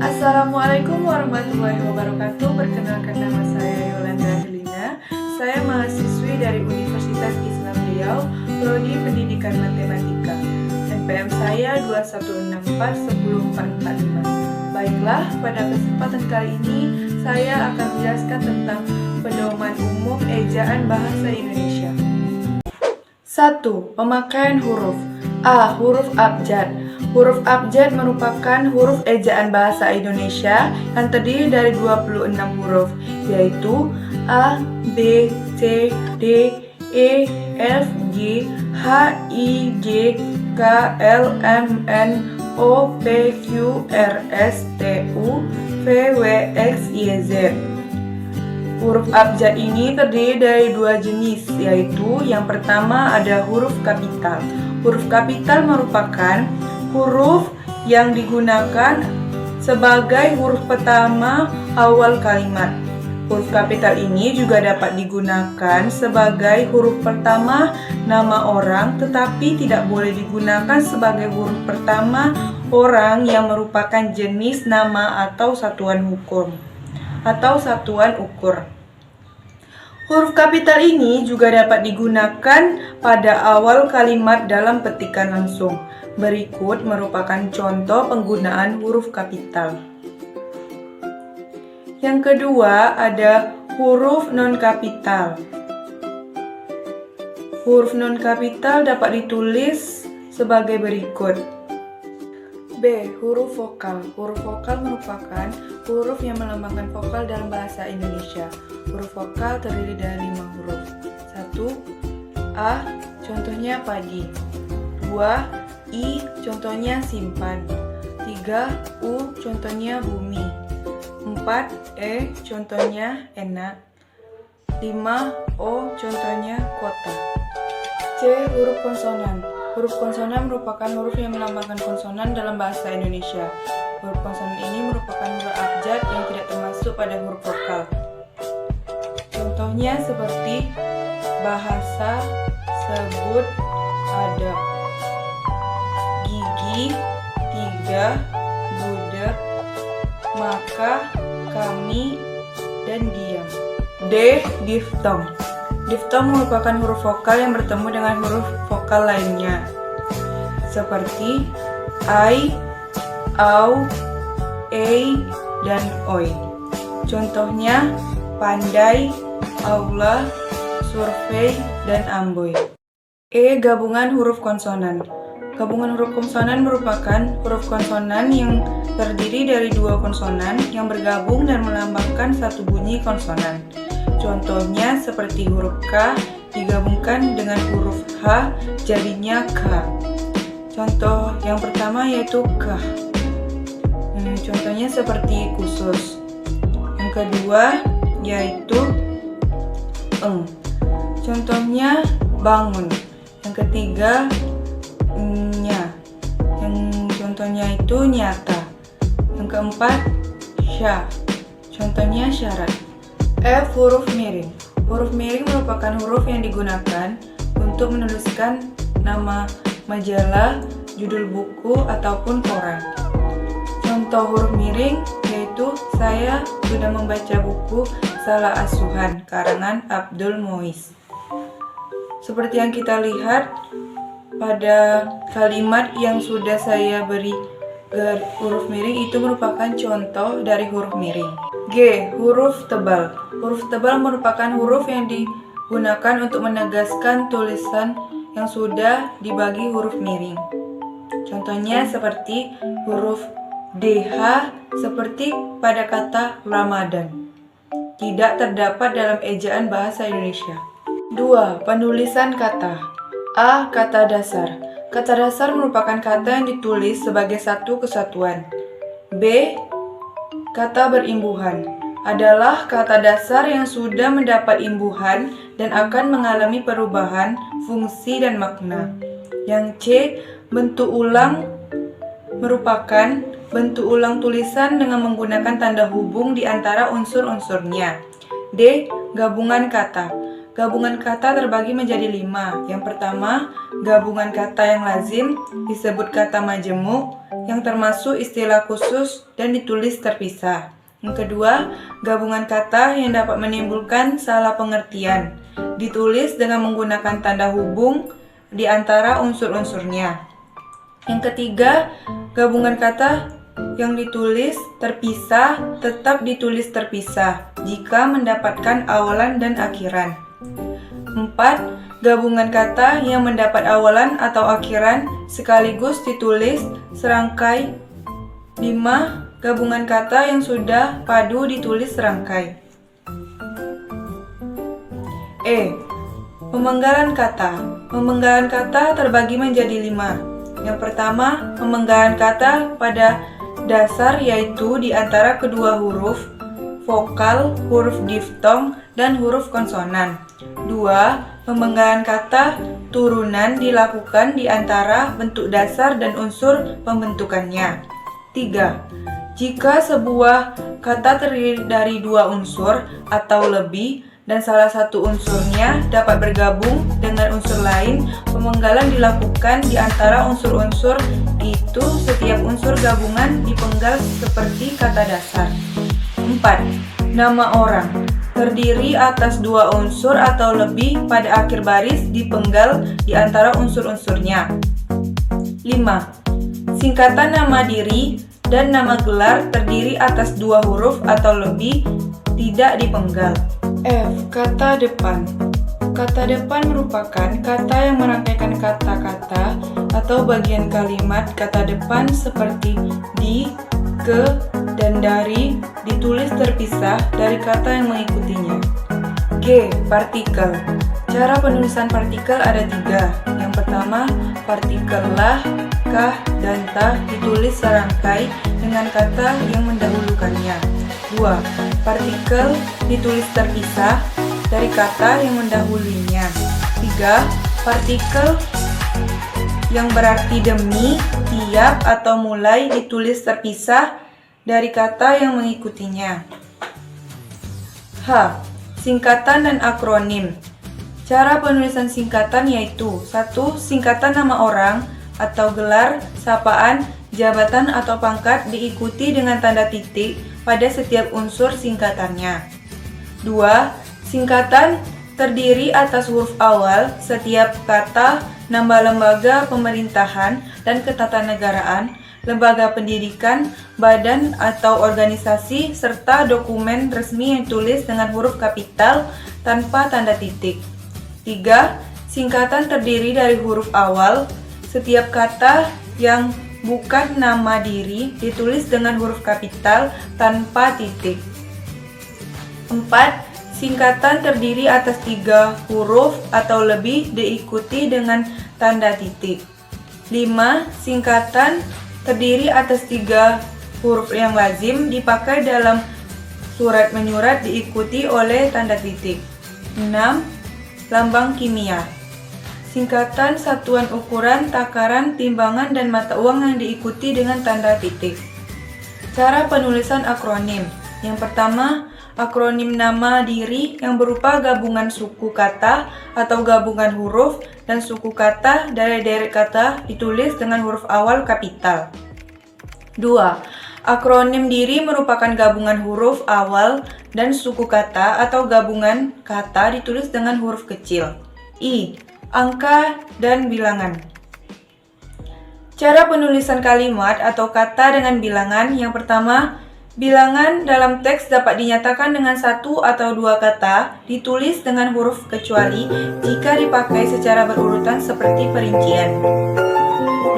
Assalamualaikum warahmatullahi wabarakatuh. Perkenalkan nama saya Yolanda Helina. Saya mahasiswi dari Universitas Islam Riau, Prodi Pendidikan Matematika. NPM saya 2164145. Baiklah, pada kesempatan kali ini saya akan menjelaskan tentang pedoman umum ejaan bahasa Indonesia. 1. Pemakaian huruf. A. Huruf abjad. Huruf abjad merupakan huruf ejaan bahasa Indonesia yang terdiri dari 26 huruf, yaitu A, B, C, D, E, F, G, H, I, J, K, L, M, N, O, P, Q, R, S, T, U, V, W, X, Y, Z. Huruf abjad ini terdiri dari dua jenis, yaitu yang pertama ada huruf kapital. Huruf kapital merupakan huruf yang digunakan sebagai huruf pertama awal kalimat. Huruf kapital ini juga dapat digunakan sebagai huruf pertama nama orang, tetapi tidak boleh digunakan sebagai huruf pertama orang yang merupakan jenis nama atau satuan ukur. Huruf kapital ini juga dapat digunakan pada awal kalimat dalam petikan langsung. Berikut merupakan contoh penggunaan huruf kapital. Yang kedua ada huruf non-kapital. Huruf non-kapital dapat ditulis sebagai berikut. B. Huruf vokal. Huruf vokal merupakan huruf yang melambangkan vokal dalam bahasa Indonesia. Huruf vokal terdiri dari 5 huruf. 1. A. Contohnya padi. 2. I. Contohnya simpan. 3. U. Contohnya bumi. 4. E. Contohnya enak. 5. O. Contohnya kota. C. Huruf konsonan. Huruf konsonan merupakan huruf yang melambangkan konsonan dalam bahasa Indonesia. Huruf konsonan ini merupakan huruf abjad yang tidak termasuk pada huruf vokal. Contohnya seperti bahasa, sebut, ada. Gigi, tiga, budak, maka, kami, dan diam. D. Diftong. Diftong merupakan huruf vokal yang bertemu dengan huruf vokal lainnya, seperti ai, au, ei, dan oi. Contohnya pandai, aula, survei, dan amboi. E. Gabungan huruf konsonan. Gabungan huruf konsonan merupakan huruf konsonan yang terdiri dari dua konsonan yang bergabung dan melambangkan satu bunyi konsonan. Contohnya seperti huruf K digabungkan dengan huruf H jadinya K. Contoh yang pertama yaitu kah. Contohnya seperti khusus. Yang kedua yaitu eng. Contohnya bangun. Yang ketiga nya. Yang contohnya itu nyata. Yang keempat sya. Contohnya syarat. F. Huruf miring. Huruf miring merupakan huruf yang digunakan untuk menuliskan nama majalah, judul buku, ataupun koran. Contoh huruf miring yaitu saya sudah membaca buku Salah Asuhan karangan Abdul Muiz. Seperti yang kita lihat pada kalimat yang sudah saya beri huruf miring itu merupakan contoh dari huruf miring. G. Huruf tebal. Huruf tebal merupakan huruf yang digunakan untuk menegaskan tulisan yang sudah dibagi huruf miring. Contohnya seperti huruf DH seperti pada kata Ramadan. Tidak terdapat dalam ejaan bahasa Indonesia. 2. Penulisan kata. A. Kata dasar. Kata dasar merupakan kata yang ditulis sebagai satu kesatuan. B. Kata berimbuhan adalah kata dasar yang sudah mendapat imbuhan dan akan mengalami perubahan fungsi dan makna. Yang C. Bentuk ulang merupakan bentuk ulang tulisan dengan menggunakan tanda hubung di antara unsur-unsurnya. D. Gabungan kata. Gabungan kata terbagi menjadi 5. Yang pertama, gabungan kata yang lazim disebut kata majemuk yang termasuk istilah khusus dan ditulis terpisah. Yang kedua, gabungan kata yang dapat menimbulkan salah pengertian ditulis dengan menggunakan tanda hubung di antara unsur-unsurnya. Yang ketiga, gabungan kata yang ditulis terpisah tetap ditulis terpisah jika mendapatkan awalan dan akhiran. 4. Gabungan kata yang mendapat awalan atau akhiran sekaligus ditulis serangkai. 5. Gabungan kata yang sudah padu ditulis serangkai. Pemenggalan kata. Pemenggalan kata terbagi menjadi 5. Yang pertama, pemenggalan kata pada dasar yaitu di antara kedua huruf vokal, huruf diftong, dan huruf konsonan. 2. Pemenggalan kata turunan dilakukan di antara bentuk dasar dan unsur pembentukannya. 3. Jika sebuah kata terdiri dari 2 unsur atau lebih dan salah satu unsurnya dapat bergabung dengan unsur lain, pemenggalan dilakukan di antara unsur-unsur itu. Setiap unsur gabungan dipenggal seperti kata dasar. 4. Nama orang terdiri atas 2 unsur atau lebih pada akhir baris dipenggal di antara unsur-unsurnya. 5. Singkatan nama diri dan nama gelar terdiri atas 2 huruf atau lebih tidak dipenggal. Kata depan. Kata depan merupakan kata yang merangkaikan kata-kata atau bagian kalimat kata depan seperti di, ke, dan dari ditulis terpisah dari kata yang mengikutinya. Partikel. Cara penulisan partikel ada 3. Yang pertama, partikel lah, kah, dan tah ditulis serangkai dengan kata yang mendahulukannya. 2. Partikel ditulis terpisah dari kata yang mendahulunya. 3. Partikel yang berarti demi, tiap, atau mulai ditulis terpisah dari kata yang mengikutinya. Singkatan dan akronim. Cara penulisan singkatan yaitu 1. Singkatan nama orang atau gelar, sapaan, jabatan atau pangkat diikuti dengan tanda titik pada setiap unsur singkatannya. 2. Singkatan terdiri atas huruf awal setiap kata, nama lembaga pemerintahan dan ketatanegaraan, lembaga pendidikan, badan atau organisasi, serta dokumen resmi yang ditulis dengan huruf kapital tanpa tanda titik. 3. Singkatan terdiri dari huruf awal setiap kata yang bukan nama diri ditulis dengan huruf kapital tanpa titik. 4. Singkatan terdiri atas 3 huruf atau lebih diikuti dengan tanda titik. 5. Singkatan terdiri atas 3 huruf yang lazim dipakai dalam surat menyurat diikuti oleh tanda titik. 6. Lambang kimia. Singkatan satuan ukuran, takaran, timbangan, dan mata uang yang diikuti dengan tanda titik. Cara penulisan akronim. Yang pertama, akronim nama diri yang berupa gabungan suku kata atau gabungan huruf dan suku kata dari deret kata ditulis dengan huruf awal kapital. 2. Akronim diri merupakan gabungan huruf awal dan suku kata atau gabungan kata ditulis dengan huruf kecil. Angka dan bilangan. Cara penulisan kalimat atau kata dengan bilangan. Yang pertama, bilangan dalam teks dapat dinyatakan dengan 1 atau 2 kata ditulis dengan huruf kecuali jika dipakai secara berurutan seperti perincian.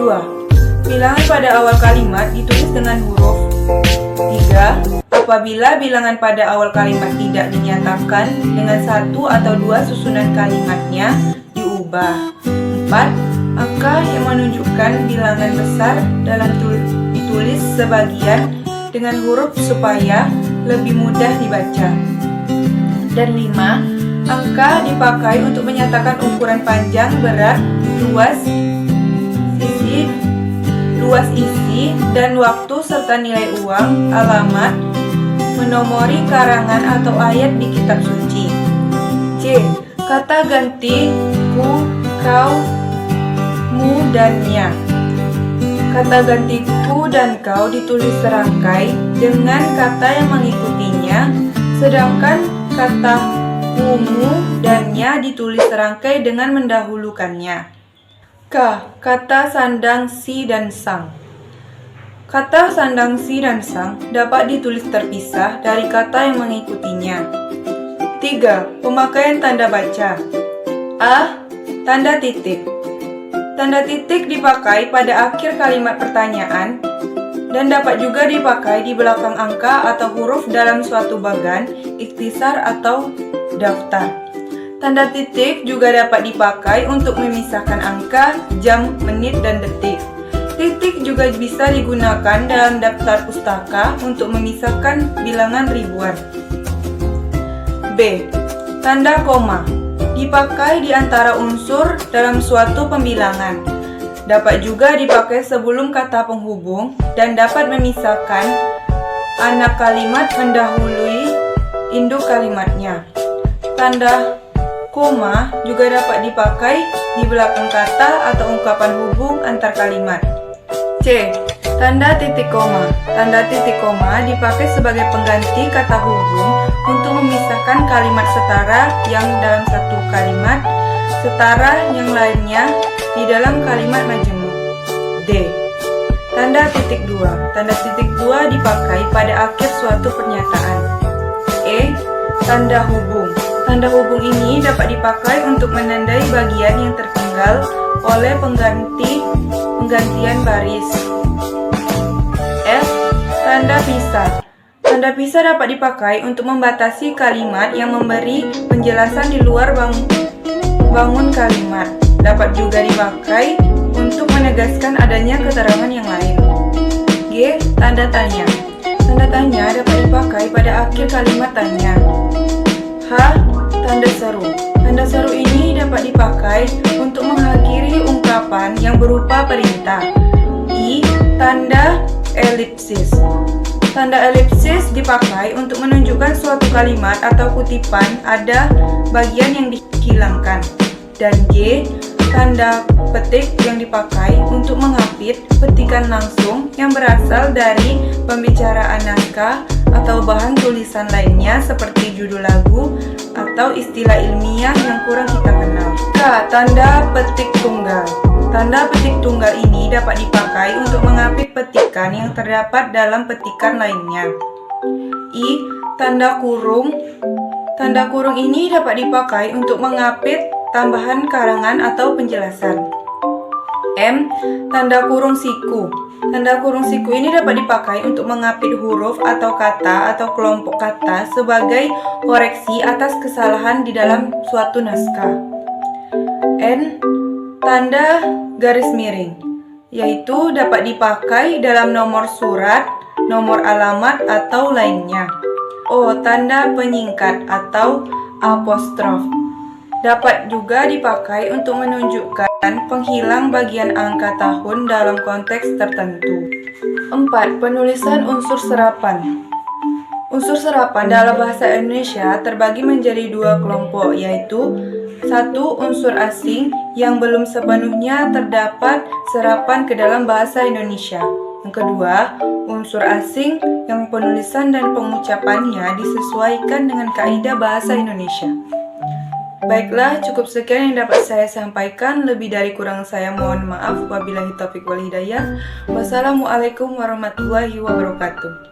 2. Bilangan pada awal kalimat ditulis dengan huruf. 3. Apabila bilangan pada awal kalimat tidak dinyatakan dengan 1 atau 2 susunan kalimatnya diubah. 4. Angka yang menunjukkan bilangan besar dalam ditulis sebagian dengan huruf supaya lebih mudah dibaca. Dan 5. Angka dipakai untuk menyatakan ukuran panjang, berat, luas isi, dan waktu serta nilai uang, alamat, menomori karangan atau ayat di kitab suci. Kata ganti ku, kau, mu, dan nya. Kata ganti ku dan kau ditulis serangkai dengan kata yang mengikutinya, sedangkan kata ku, mu, dan nya ditulis serangkai dengan mendahulukannya. K. Kata sandang si dan sang. Kata sandang si dan sang dapat ditulis terpisah dari kata yang mengikutinya. 3. Pemakaian tanda baca. A. Tanda titik. Tanda titik dipakai pada akhir kalimat pertanyaan dan dapat juga dipakai di belakang angka atau huruf dalam suatu bagan, ikhtisar atau daftar. Tanda titik juga dapat dipakai untuk memisahkan angka, jam, menit, dan detik. Titik juga bisa digunakan dalam daftar pustaka untuk memisahkan bilangan ribuan. B. Tanda koma dipakai di antara unsur dalam suatu pembilangan. Dapat juga dipakai sebelum kata penghubung dan dapat memisahkan anak kalimat mendahului induk kalimatnya. Tanda koma juga dapat dipakai di belakang kata atau ungkapan hubung antar kalimat. C. Tanda titik koma. Tanda titik koma dipakai sebagai pengganti kata hubung untuk memisahkan kalimat setara yang dalam satu kalimat, setara yang lainnya di dalam kalimat majemuk. D. Tanda titik dua. Tanda titik dua dipakai pada akhir suatu pernyataan. E. Tanda hubung. Tanda hubung ini dapat dipakai untuk menandai bagian yang tertinggal oleh penggantian baris. F. Tanda pisah. Tanda pisah dapat dipakai untuk membatasi kalimat yang memberi penjelasan di luar bangun kalimat. Dapat juga dipakai untuk menegaskan adanya keterangan yang lain. G. Tanda tanya. Tanda tanya dapat dipakai pada akhir kalimat tanya. H. Tanda seru. Tanda seru ini dapat dipakai untuk mengakhiri ungkapan yang berupa perintah. I. Tanda elipsis. Tanda elipsis dipakai untuk menunjukkan suatu kalimat atau kutipan ada bagian yang dihilangkan. Dan G. Tanda petik yang dipakai untuk mengapit petikan langsung yang berasal dari pembicaraan naskah atau bahan tulisan lainnya seperti judul lagu atau istilah ilmiah yang kurang kita kenal. K. Tanda petik tunggal. Tanda petik tunggal ini dapat dipakai untuk mengapit petikan yang terdapat dalam petikan lainnya. I. Tanda kurung. Tanda kurung ini dapat dipakai untuk mengapit tambahan karangan atau penjelasan. M. Tanda kurung siku. Tanda kurung siku ini dapat dipakai untuk mengapit huruf atau kata atau kelompok kata sebagai koreksi atas kesalahan di dalam suatu naskah. N. Tanda garis miring, yaitu dapat dipakai dalam nomor surat, nomor alamat, atau lainnya. O. Tanda penyingkat atau apostrof. Dapat juga dipakai untuk menunjukkan penghilang bagian angka tahun dalam konteks tertentu. 4. Penulisan unsur serapan. Unsur serapan dalam bahasa Indonesia terbagi menjadi dua kelompok, yaitu 1. Unsur asing yang belum sepenuhnya terdapat serapan ke dalam bahasa Indonesia. Yang kedua, unsur asing yang penulisan dan pengucapannya disesuaikan dengan kaidah bahasa Indonesia. Baiklah, cukup sekian yang dapat saya sampaikan. Lebih dari kurang saya mohon maaf. Wabillahi taufiq wal hidayah. Wassalamualaikum warahmatullahi wabarakatuh.